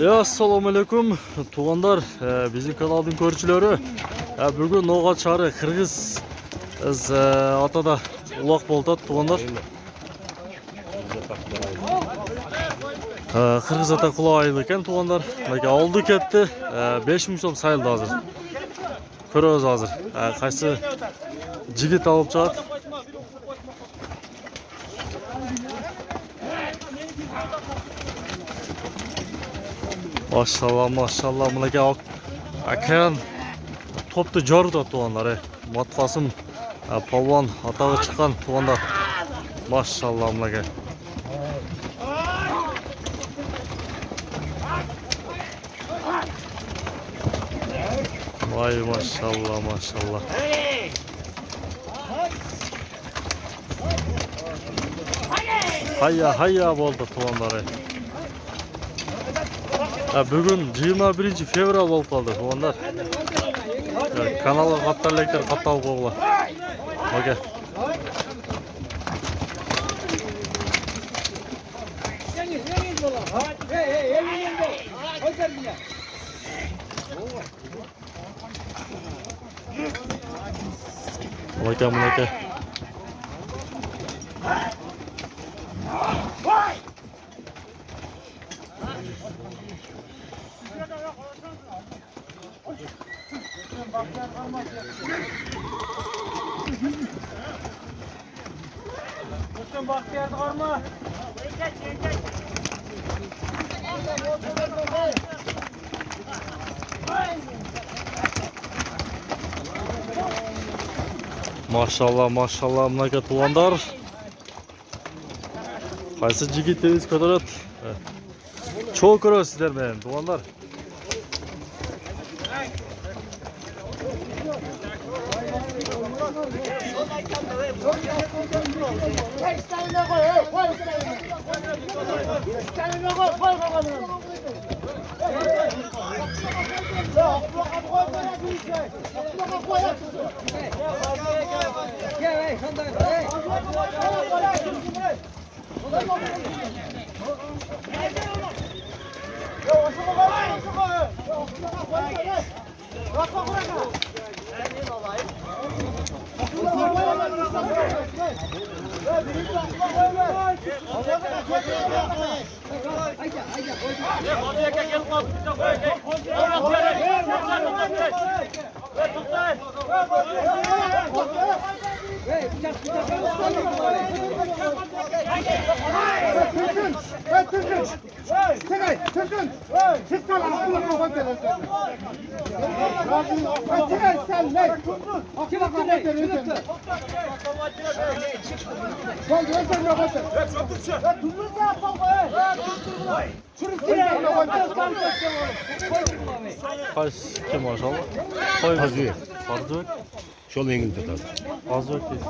Assalomu alaykum tuğanlar, bizim kanalın көрчүлөрү. Бүгүн Ноғат шаары Кыргыз атада улак болтат туғандар. Кыргыз ата кула айыл экен туғандар. Алды кетти, 5000 сом сайылды азыр. Көрөбүз азыр. Кайсы жигит алып чыгат. Maşallah maşallah mınake akan toptu jordu tuğanlar. Matfasım palvan atağı çıkan tuğanlar. Maşallah mınake. Vay maşallah maşallah. Hayya hayya boldu tuğanlar. Бүгін 21 февраль болып қалды туғандар. Каналға қаттарлектер қатталып қоғыла. Оке. Оке, мұнеке. Maşallah maşallah mınake туғандар. Qayсы жигиттериңиз көтөрөт. Чоң көрөсүздөр менен туғандар. Qayсы kim maşallah? Fazlıyım. Fazlıyım. Şol engin tutar. Fazlıyım deysiz.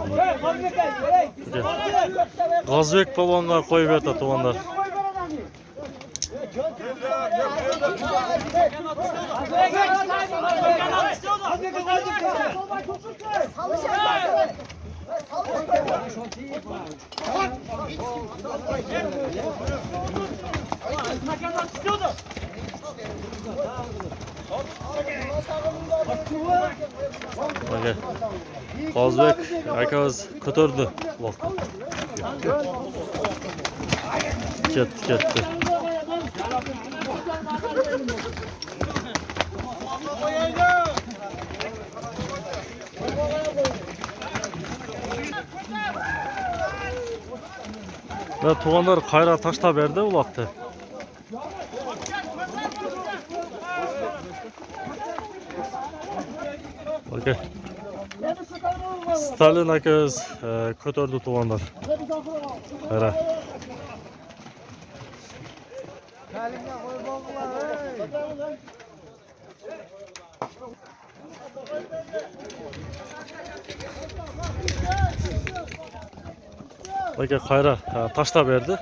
Gazbek babamlar koyup yata tuğanlar. Gazbek akabız kötürdü. Ketdi. Ve tuğanlar kayra taşta berdi ulaqtı. Okey. Stalin akabız kötürdü tuğanlar. Kayra. Bakın kayra taşta verdi.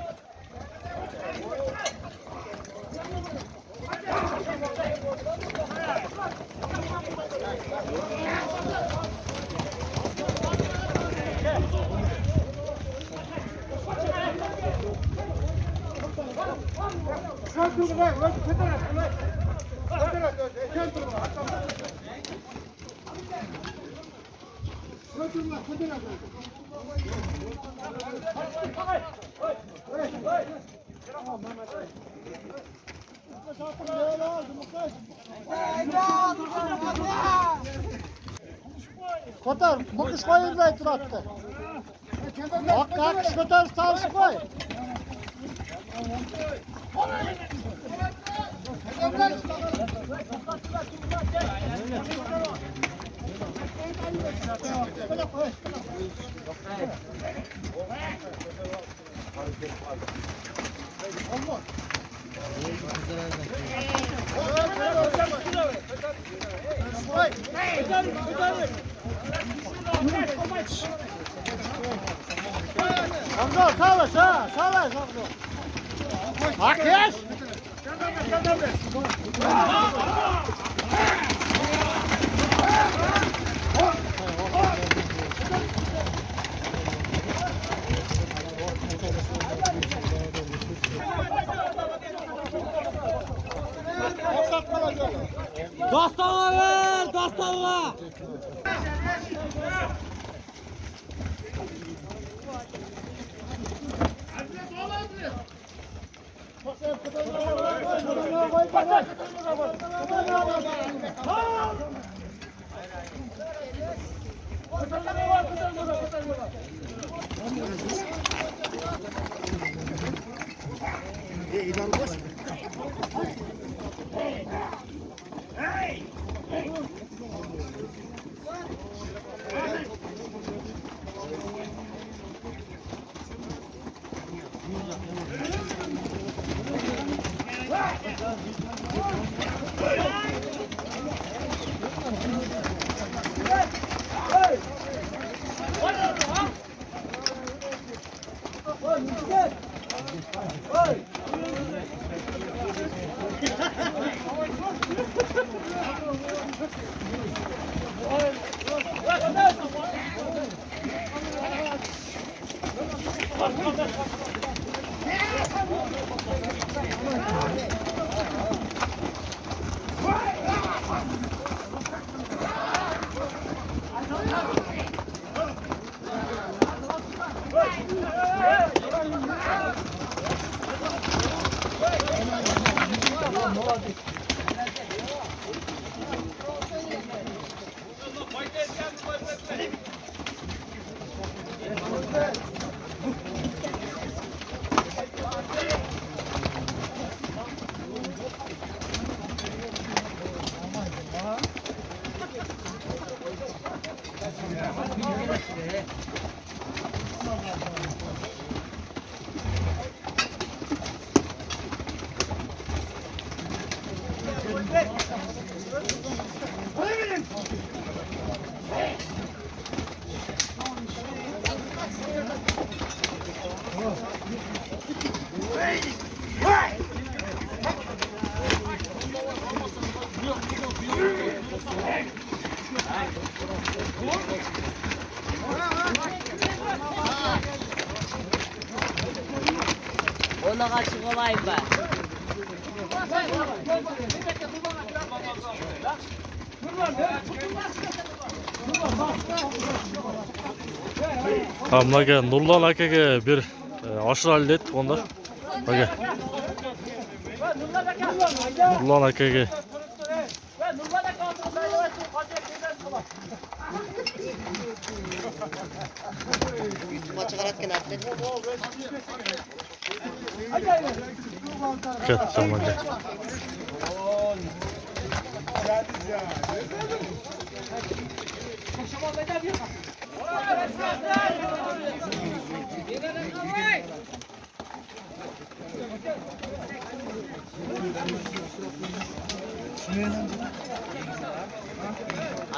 Kotar, bu kış koyulmayı turattı. Bak kış kotar, sağlışı koy. Hamza sağlaş ha, sağlaş Hamza. Bak yaş. Dastana ver, dastana. Ona karşı kolay be. Mына Nurlan akaga bir oshir al dedi onlar. Aka. Nurlan akaga. Ket zamanca.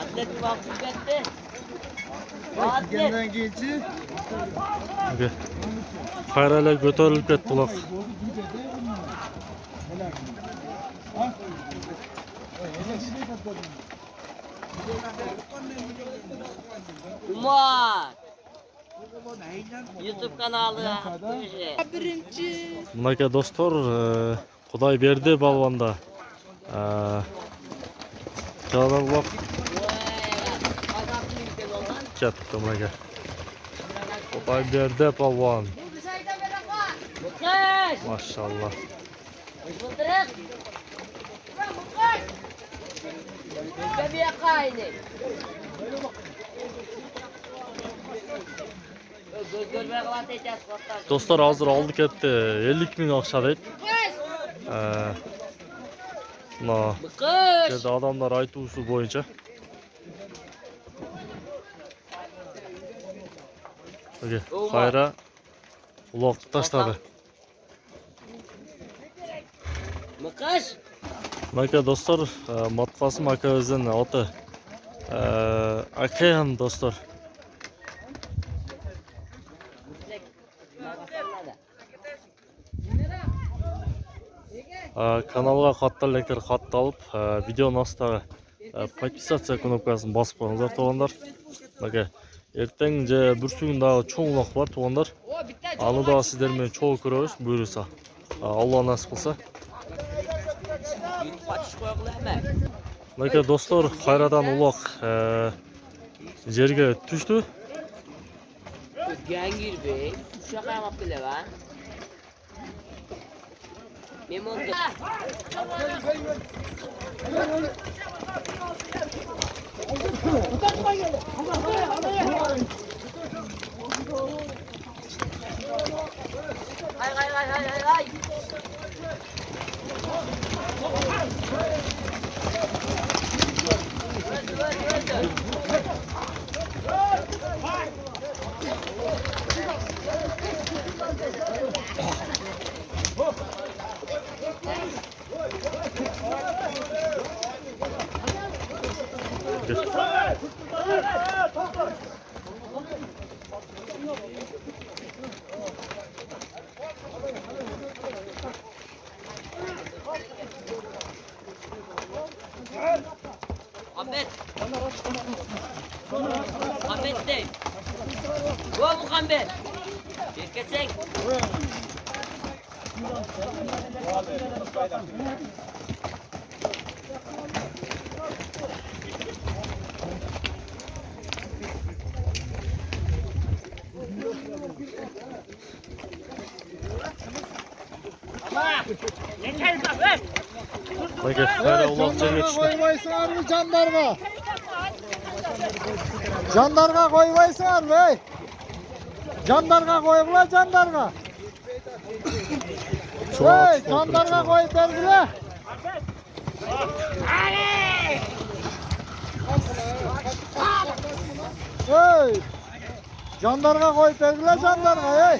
Atlet vakti gitti. Atlet. Aka. Qayralar ko'tarilib ketdi buloq. Umar. YouTube kanalı. Birinci. Mына do'stlar, Xudoy berdi balvonda Kağıdan bak. Azaplı bir de ondan. Ketdi maka. Qo'pay berdi polvon. Mukash. Maşallah. Mukash. Mukash. Bir yakayını. Göz görmeye kalan teyeceğiz. Dostlar hazır aldı ketdi. 50 ming akça deydi. Mına Mukash. жерде адамдар айтуысы боюнча. Кайра улокту таштады. Mukash. Maka dostlar, Matqasim akabizning oti. Akayan dostlar. Kanalga qattalaktар қатты алып, видеоның астына подписация кнопкасын басып қойыңыздар туғандар. Мaka ертең же бүрсүгүндагы чоң улак бар туғандар. Аны да сиздермен чоң көрөбүз буюрса. Алла насип кылса. Maka dostlar, kayradan ulak жерге түштү. Gangir bey. Şaka yapıp bile var. Memnun. Hay. Ahmet de. Go Muhammed. Çekesek. Maka kayra ulak жерге түштү. Koymaysınlar jandarga? Jandarga koymaysınlar bey. Jandarga koygular jandarga. Hey, jandarga koyup berdiler. Hey, jandarga koyup berdiler jandarga hey.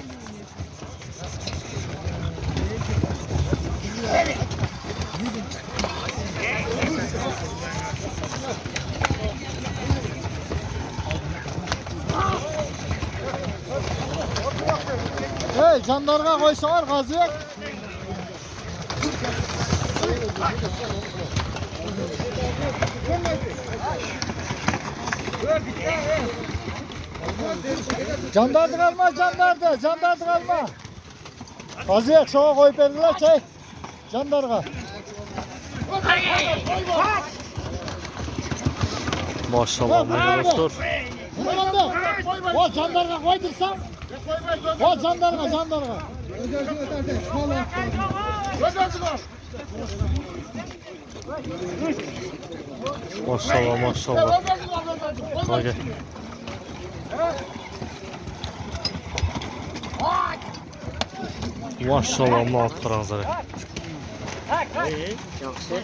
Hey, jandarga koysalar gazıyak. Jandardı kalma, jandardı kalma. Gazıyak şoğa koyup verdiler çay. Jandarga. Maşallah maka dostlar. O jandarga koydursan. O jandarga. Maşallah. Maka. Maşallah mına atıp qarаңыздар. Yaxşı.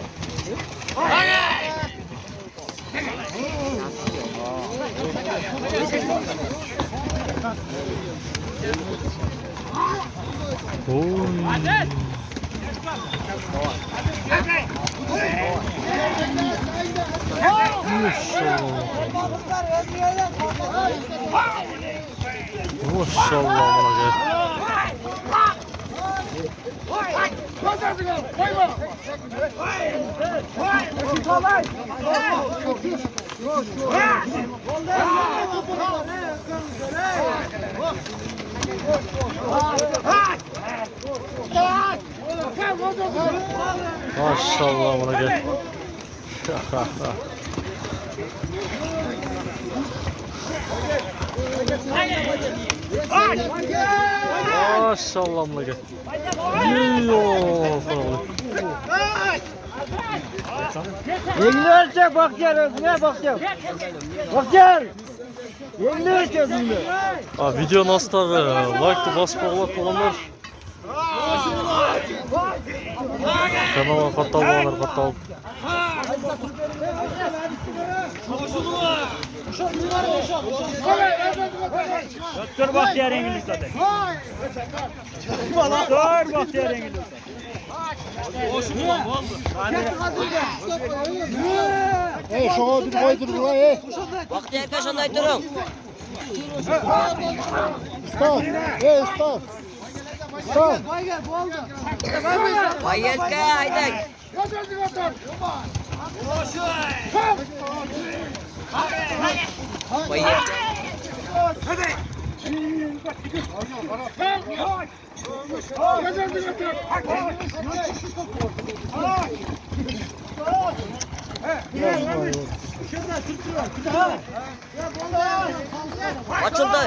Maşallah mına. Maşallah buna gel. Maşallah buna gel. Yiyor. Elini ölçek bak gel özüne bak gel. Bak gel. Elini ölçek özünü. Video nasıl tabi? Like'ı basıp oğlak olanlar. Kanala katal olanlar katal. Dur bak diğer İngiliz zaten. Dur bak diğer İngiliz. Hey şuna bir koydur buna hey. Vakti erken şunday durun. Stop. Hey stop. Stop. Vay erken haydi. Vay erken. Açıldı.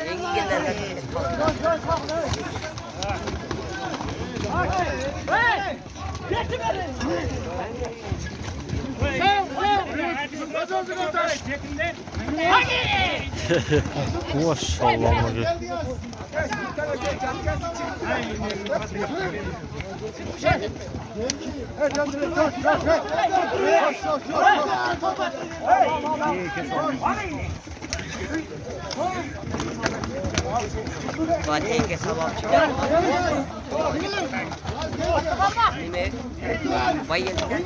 Engellerler. Maşallah buna gel. Fatih Enge sabah çıkar. Ne? Vay erken.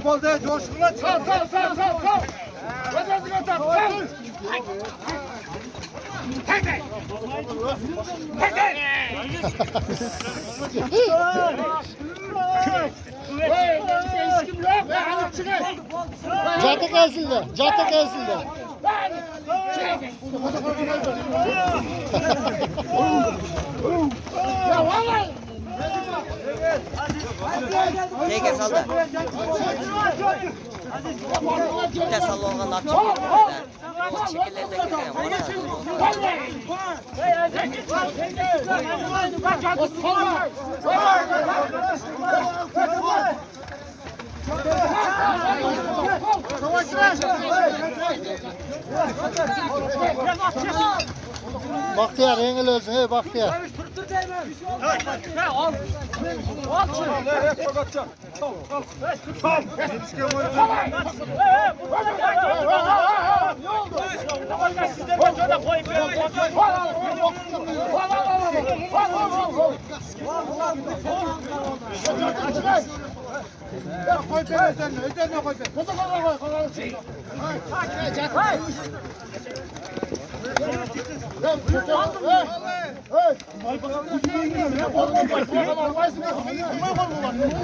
Bolda coşkuna sal. Gözünü tak sal. Cadde gelsinler. Cadde gelsinler. Ya vallahi. Ege saldı. Gitti sallı olgan da çekildi de Bahtiyar engel olsun hey Bahtiyar.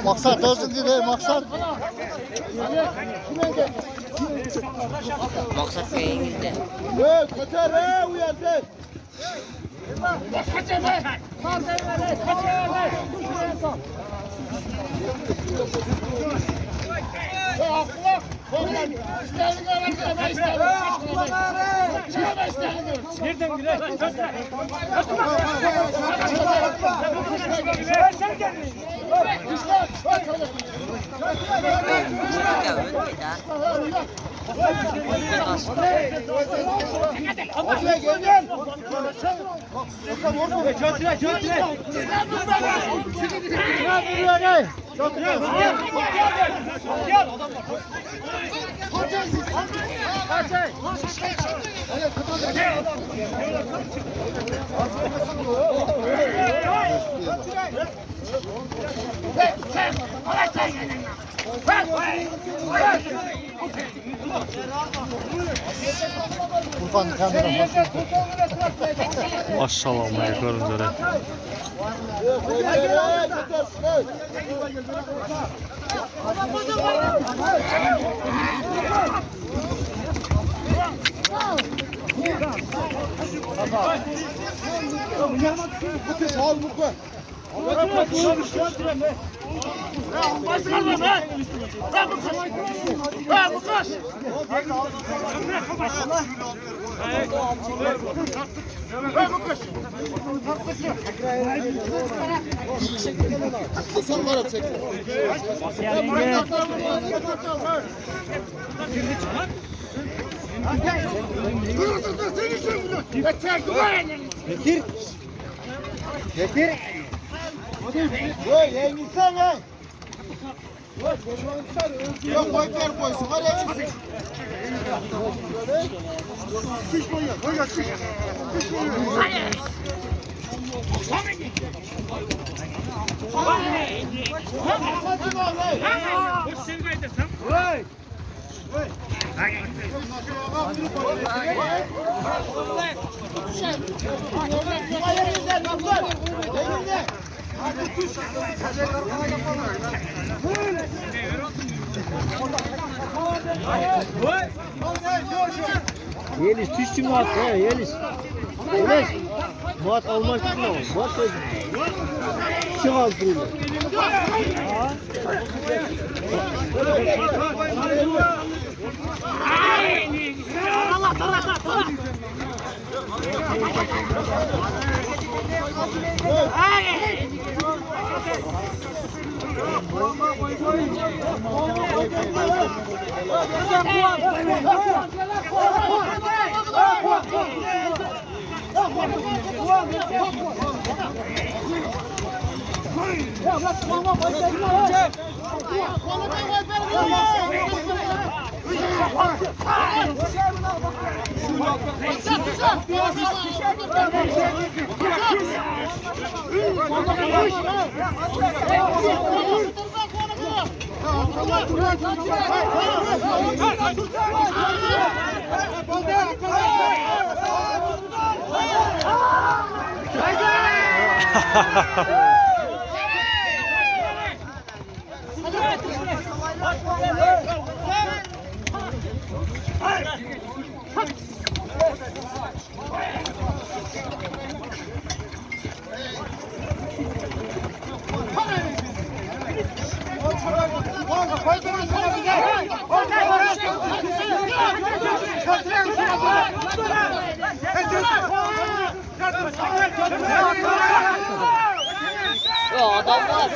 Maksat özün değil hey maksat. Maksat Bey'e gitti. Kaçar he uyandı. Nereden güle? Ya ölmedi ha. Maşallah ama görün üzere. Getir. Yo yengisene. Yok koy ver koysun. Hadi çıksın. Kış koyuyor. Koyuyor kış. Kış koyuyor. Yeliş tüççü muat ya Yeliş. Yeliş. Muat almak için ama. Muat sözü. Çık al duruyla. Yo adam var.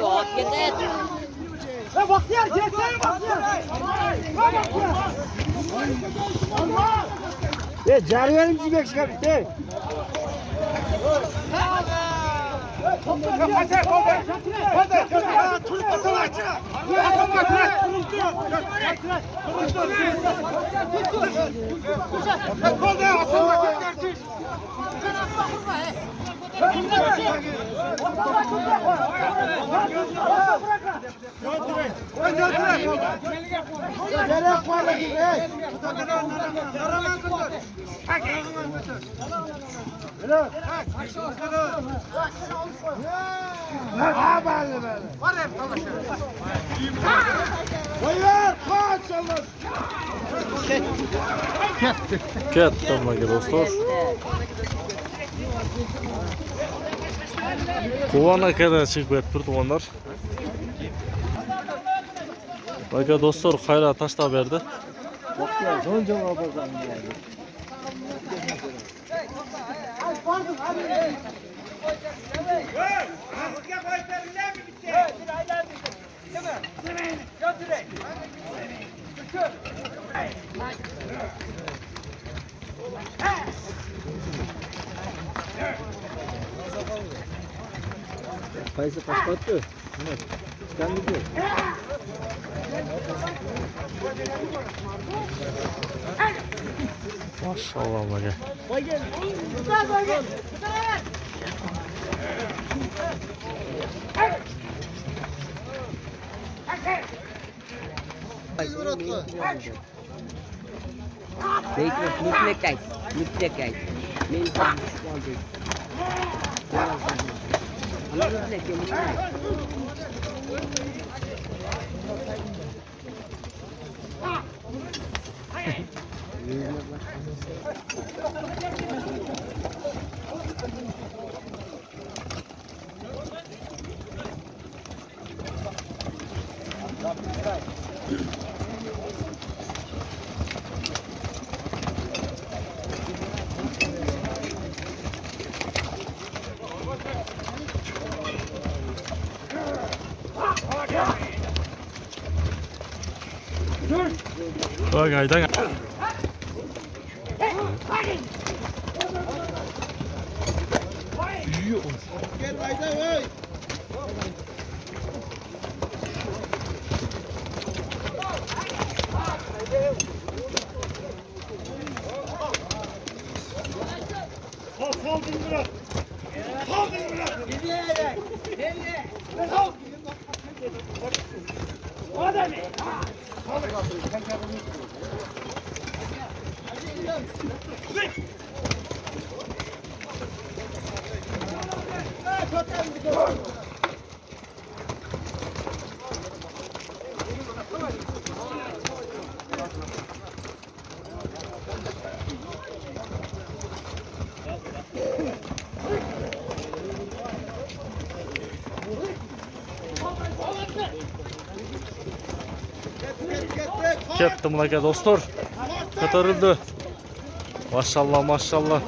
Yok yeter. Bahtiyar gelsene Bahtiyar. Cari verim cibek çıkar. Ketdi bunaqa do'stlar. Quvan akada chiqib ketdi tuvanlar. Aka do'stlar qayra tashlab berdi. Qaysi qashqatdi? Chiqdan gidiyor. Maşallah aka. Bekle, mutlaka. Men sana düşük oldu. Ama mutlaka. Bak aydan. Ketdi bunaqa do'stlar. Ko'tarildi. Maşallah maşallah.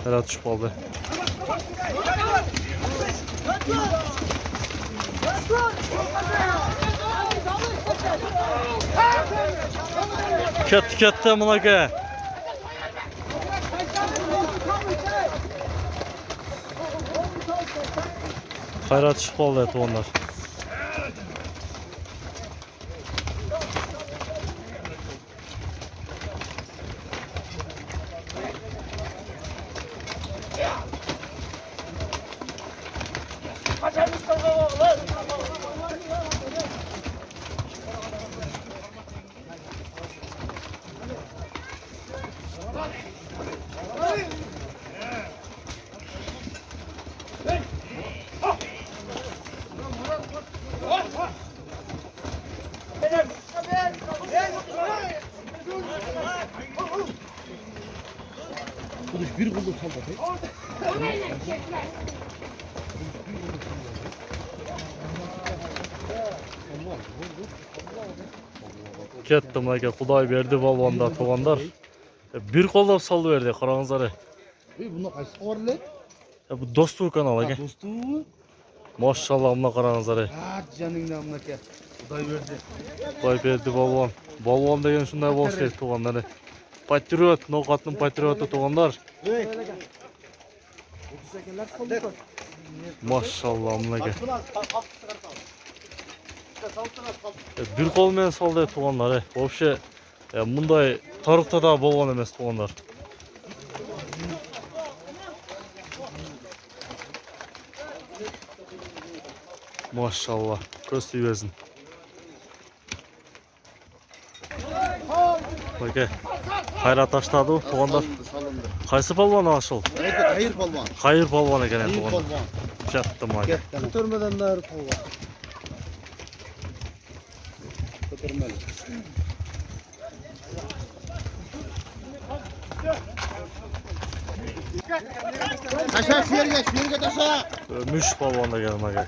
Herhalde tushib qoldi. Ketdi bunaqa. Qayra tushib qoldi to'g'onlar. Bir buldum salda. Ketdi bunaqa Xudoy berdi balvonda to'g'onlar. Bir qo'llab soldi berdi, qarangizlar. Bunda qaysi o'rlik? Bu do'stu kanal aka. Do'stu. Maşallah buna qarangizlar. Ha, caningdan bunaka. Xudoy berdi. Xudoy berdi balvon. Balvon degan shunday bo'lishi kerak to'g'onlar. Patriot, no'qatning patrioti to'g'onlar. Maşallah bunaqa. Bir qo'l bilan soldi to'g'onlar. Вообще bunday tarixda da bo'lgan emas to'g'onlar. Maşallah. Göz tüyüversin. Bak hayrat taşladı tuğanlar. Qaysı palvan aşıl? Hayır polvon. Hayır palvan ekan Hayır tuğanlar. polvon. Kattım aka. Ko'tarmadan nari polvon. Ko'tarmali. Taşa suyerga taşa. Müş palvan da geldim aka.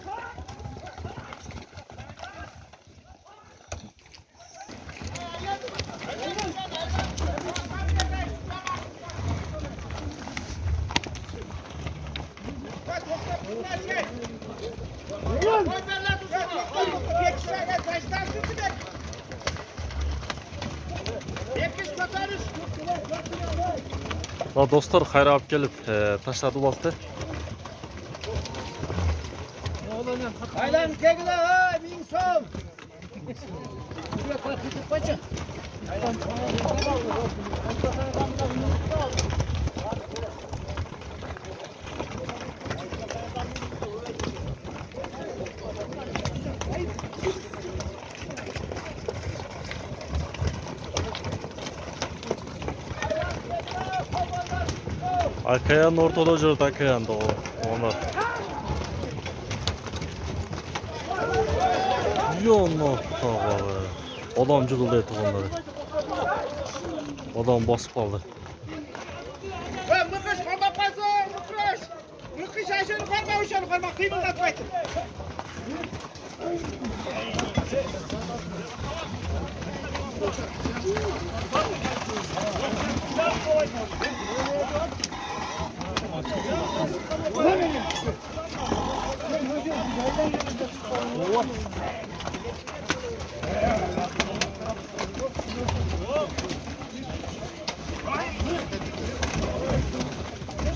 La dostlar hayra alып kelip taşladı baktı. Aylan kegla ha 1000 so'm. Akayan ortada жүрді Akayan da onlar. Yo'no tog'ları. Odam jig'ilday tuğanları. Odam bosib qoldi. Mıkış qarmab qolsin, mıkış. Mıkış ashuni qarma, o'shani qarma, qiymillatib aytib.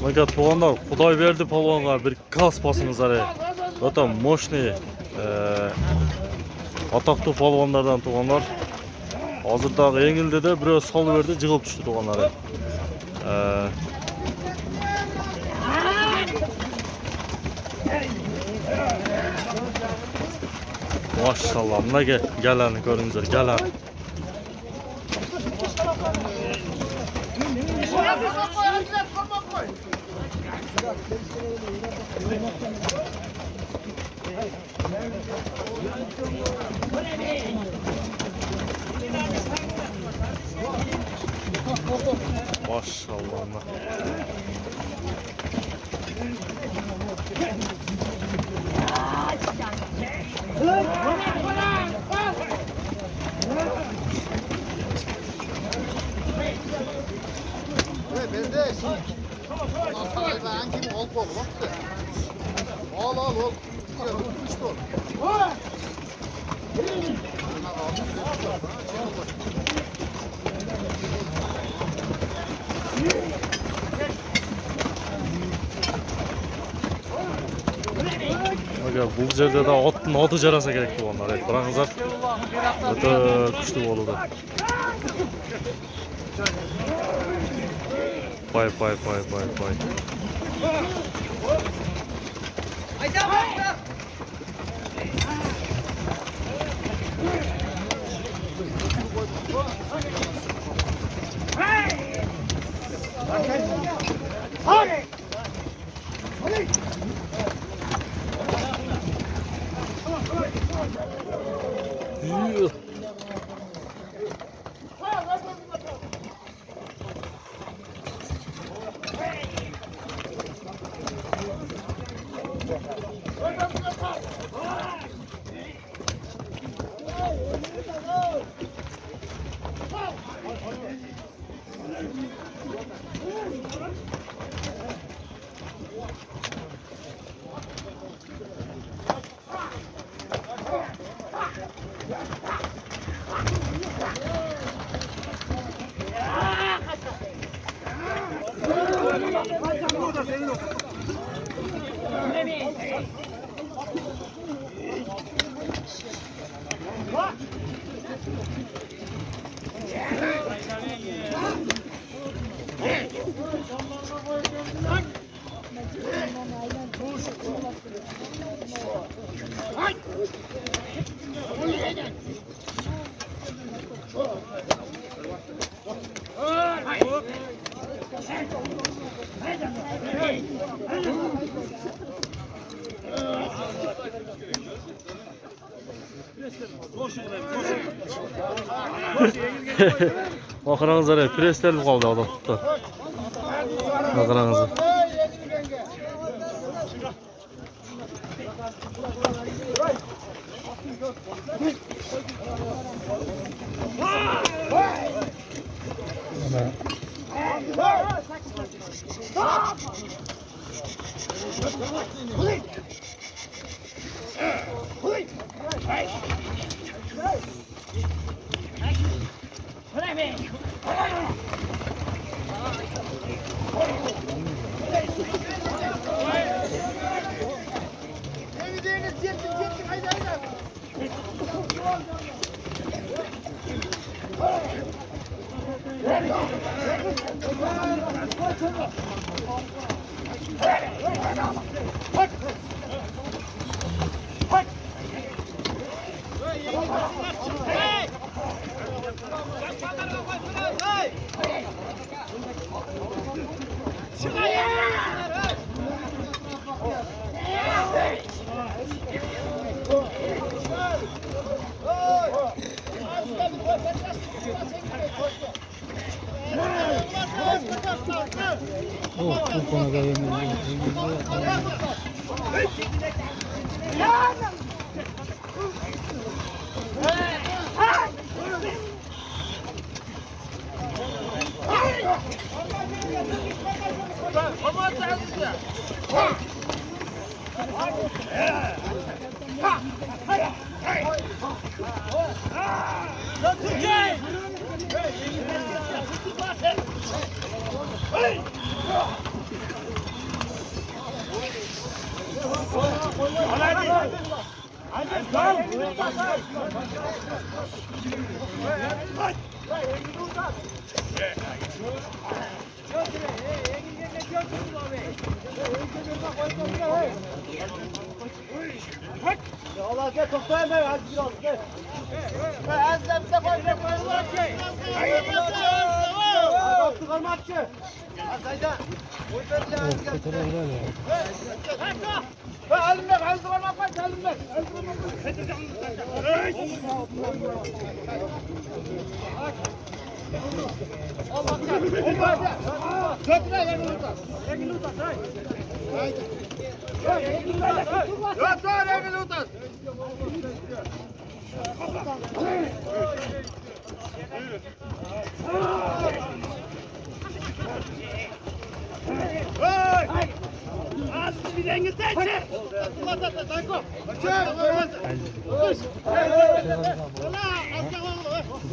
Maka tuğanlar Xudoy berdi polvonga bir gaz basыңызlar. Öte moshniy ataqlı polvonlardan tuğanlar. Hozirda yengildi de biraz sol verdi, jig'ilib tushdi tuğanlar. Maşallah, mınaga galani ko'ringizlar, galani. Maşallah. Bende. Nasıl hangi ol kol baktı. Ol. Üç ol. Bu yerde de otun adı jarasa gerek bu onlar. Qarаңызlar. Öte kuchli bo'ldi. Pay. Bakıranızlar ya, preslerim kaldı adam tuttu. Bakıranızı.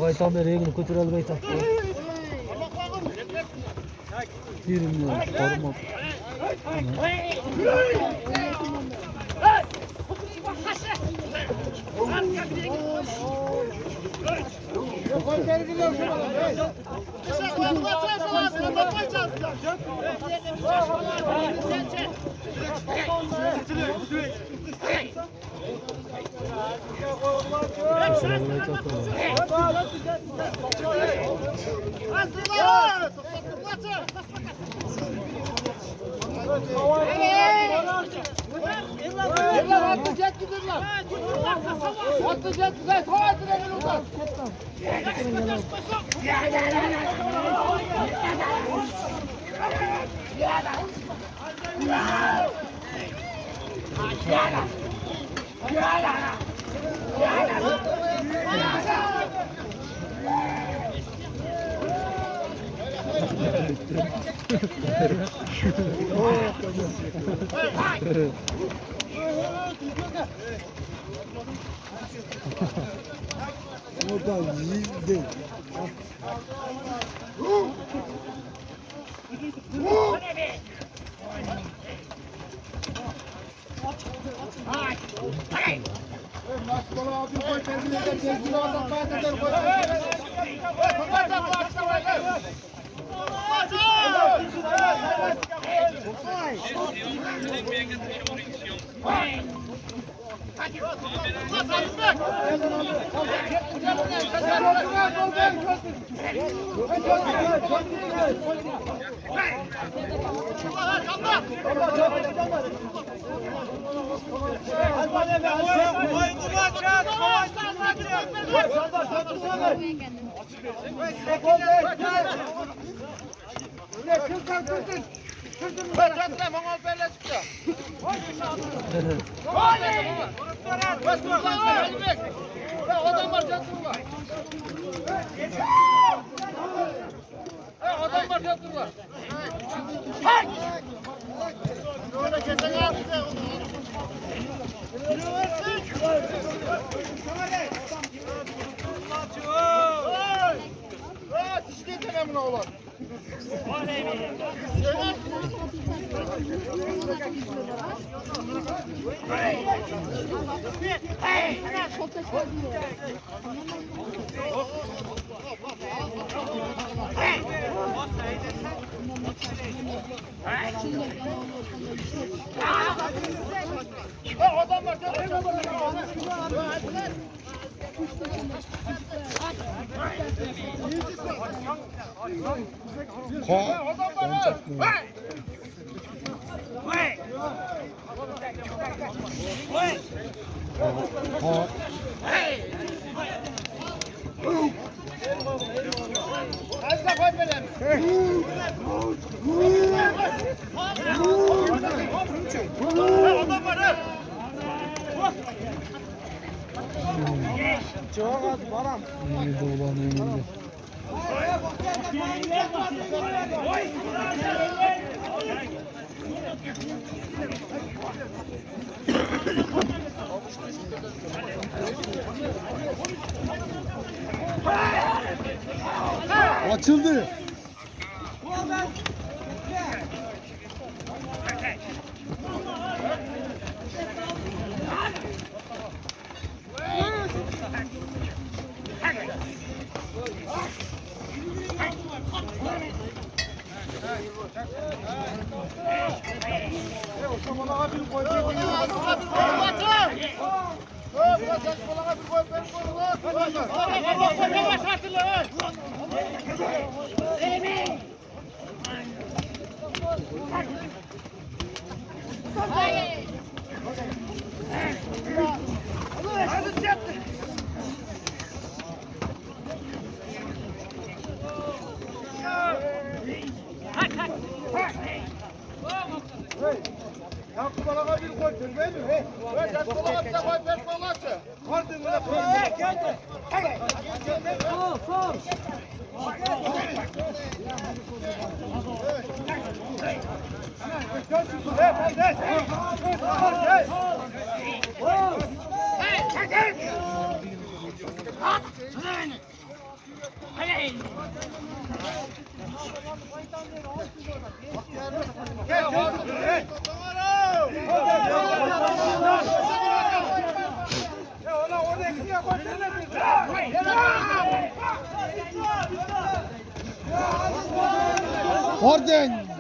Baytam da regini götürelim baytam. Yerim ya, parmak. Açıldı. Orden.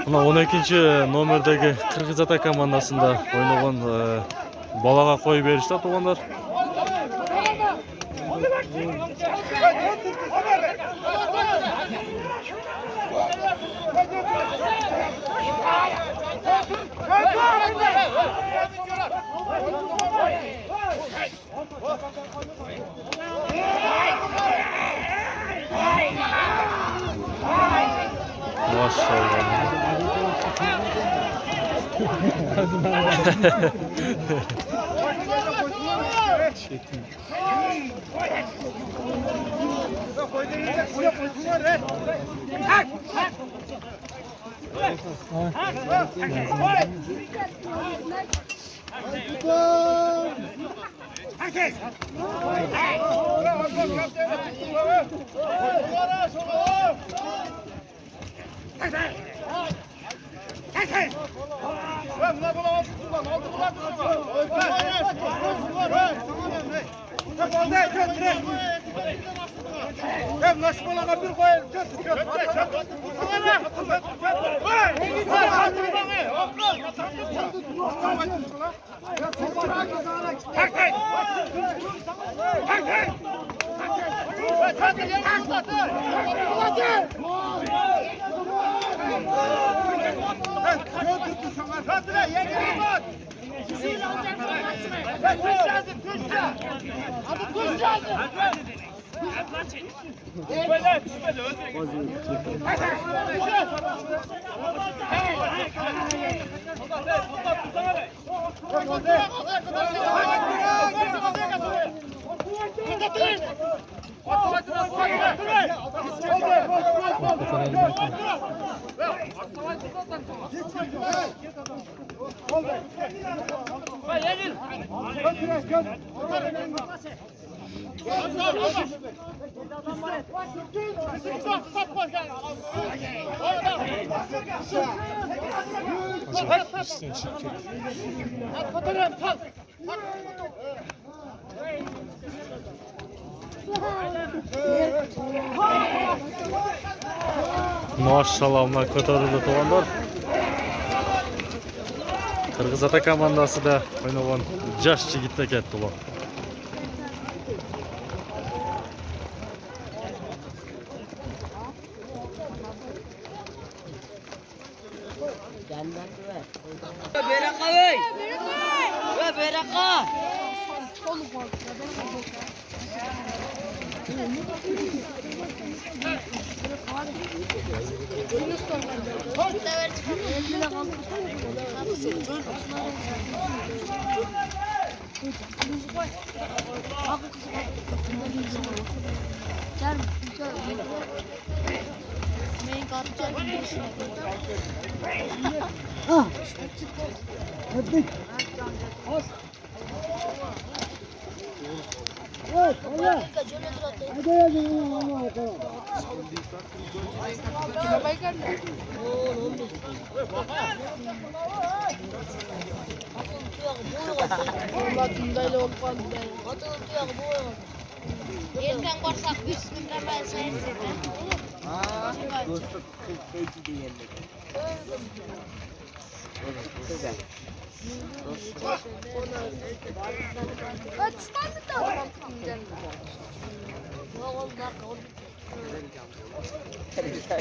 Mына 12-номердеги Кыргыз ата командасында ойногон балага кой беришти туугандар. Maşallah. Maşallah bunlar ko'tarildi to'g'onlar. Qirg'iz ota komandasida o'ynagan yosh yigitlar ketdi ular. Beraka ey. Ve beraka. Erken korsak biz gündemel sayesinde.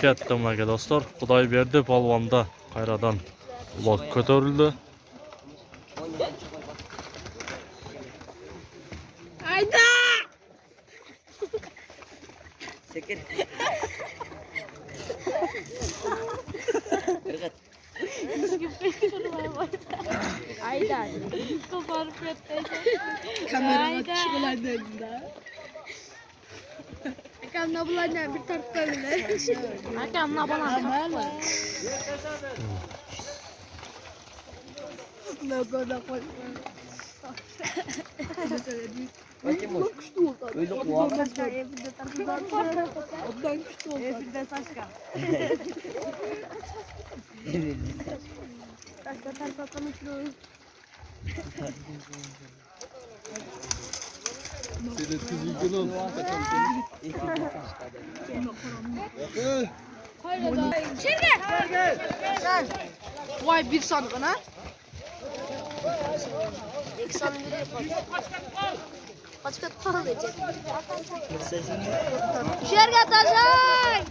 Ketdim aka do'stlar. Xudoyberdi polvonda qayradan ular ko'tarildi. Hayda! Sekin. Hayda. Koparıp yetteyse. Kamerama çıkılan da. Akam ne bulan bir tarafta bile. Akam ne bulan da. Logo da koy. Bakayım boş. Öyle kuva. Evde tarafından. Ondan küçük oldu. Evde saçka. Saçka tarafından uçuyor. Senin kız ilgili Vay bir sandık ha? İlk sandığı yapalım. Kaç kat para verecek? Şergat taşay!